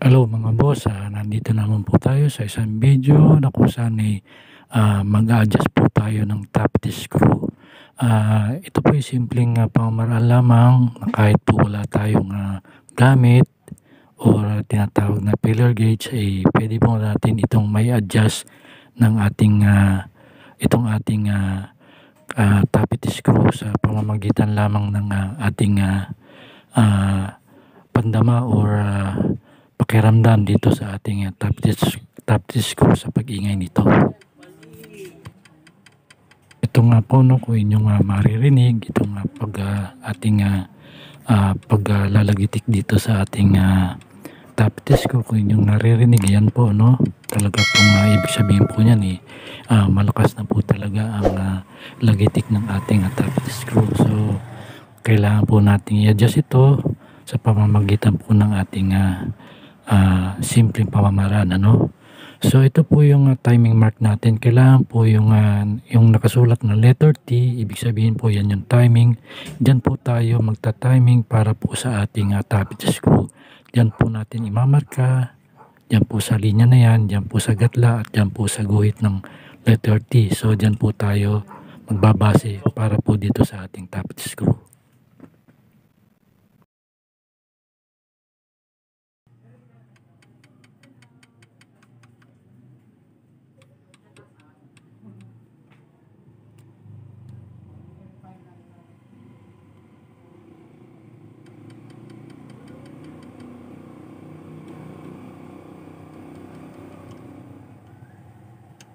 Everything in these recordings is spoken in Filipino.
Hello mga boss, nandito naman po tayo sa isang video na kung saan mag-a-adjust po tayo ng tappet screw. Ito po yung simpleng pamamaraan lamang na kahit po wala tayong gamit or tinatawag na failure gauge, pwede po natin itong may adjust ng ating tappet screw sa pamamagitan lamang ng ating pandama or pakiramdam dito sa ating tappet screw sa pag-ingay nito. Ito nga po no, kung inyong maririnig itong paglalagitik dito sa ating tappet screw. Kung inyong naririnig yan po no, talaga pong ibig sabihin po niyan malakas na po talaga ang lagitik ng ating tappet screw. So kailangan po natin i-adjust ito sa pamamagitan po ng ating simpleng pamamaraan, ano. So ito po yung timing mark natin. Kailangan po yung nakasulat na letter T, ibig sabihin po yan yung timing. Diyan po tayo magta-timing para po sa ating tappet screw. Diyan po natin imamarka, diyan po sa linya na yan, diyan po sa gatla at diyan po sa guhit ng letter T. So diyan po tayo magbabase para po dito sa ating tappet screw.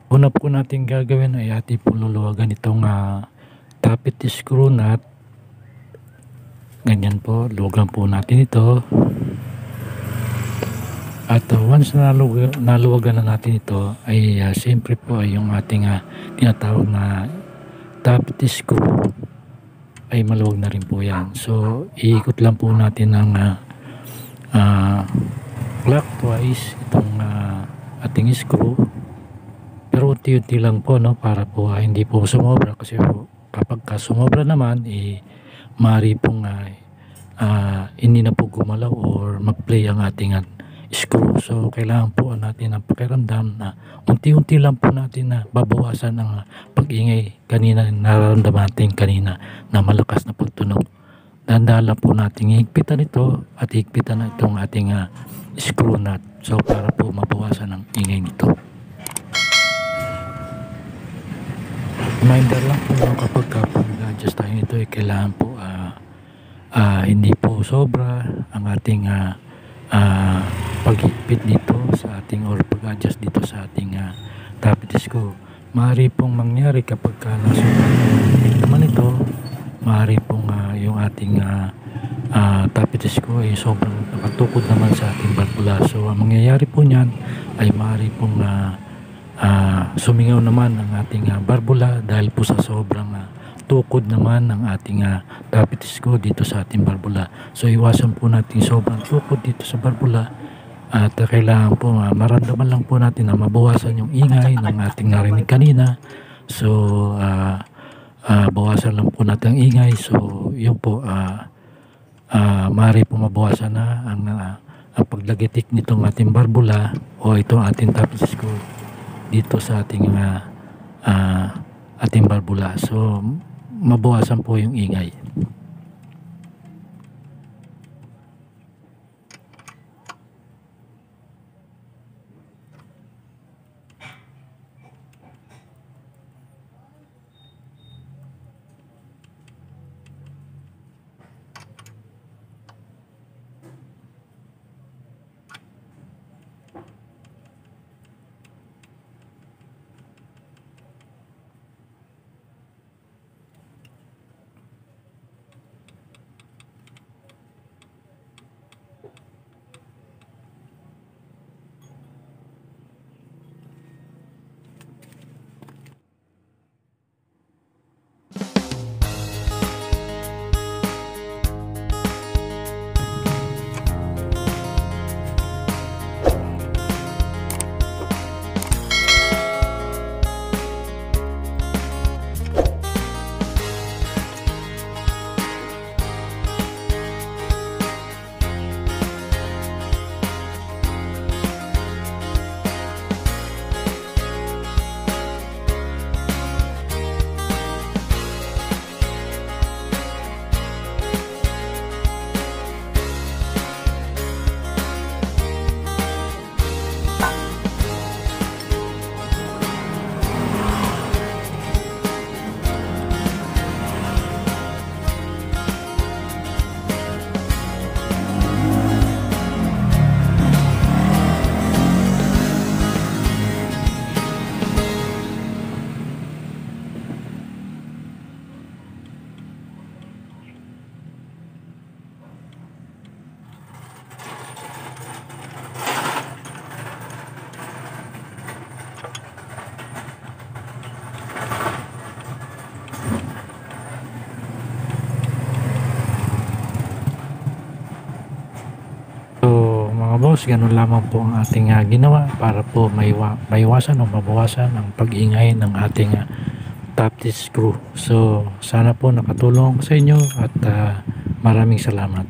Una po natin gagawin ay ating luluwagan itong tappet screw nut. Ganyan po, luwagan po natin ito. At once na naluwagan na natin ito, ay siyempre po ay yung ating tinatawag na tappet screw ay maluwag na rin po yan. So iikot lang po natin ng clockwise itong ating screw. Pero unti-unti lang po no, para po hindi po sumobra, kasi po kapag sumobra naman maaari pong hindi na po gumalaw or mag-play ang ating screw. So kailangan po natin ang pakiramdam na unti-unti lang po natin na babawasan ang pag-ingay kanina, nararamdaman natin kanina na malakas na pagtunog. Dahan-dahan lang po natin higpitan ito at higpitan na itong ating screw nut. So para po mabawasan ang ingay nito. Reminder lang po kapag mag-adjust tayo nito, kailangan po hindi po sobra ang ating paghigpit dito sa ating or pag-adjust dito sa ating tappet screw. Maaari pong mangyari kapag nasobrang naman ito, maaari pong yung ating tappet screw ay sobrang nakatukod naman sa ating barbula. So ang mangyayari po niyan ay maaari pong sumingaw naman ang ating barbula dahil po sa sobrang tukod naman ng ating tappet screw dito sa ating barbula. So iwasan po natin sobrang tukod dito sa barbula at kailangan po maramdaman lang po natin na mabawasan yung ingay ng ating narinig kanina. So bawasan lang po natin ang ingay. So yun po, maaari po mabawasan na ang paglagitik nitong ating barbula o itong ating tappet screw dito sa ating barbula. So mabawasan po yung ingay. boss, ganun lamang po ang ating ginawa para po maiwasan o mabawasan ang pag-ingay ng ating top disc screw. So sana po nakatulong sa inyo at maraming salamat.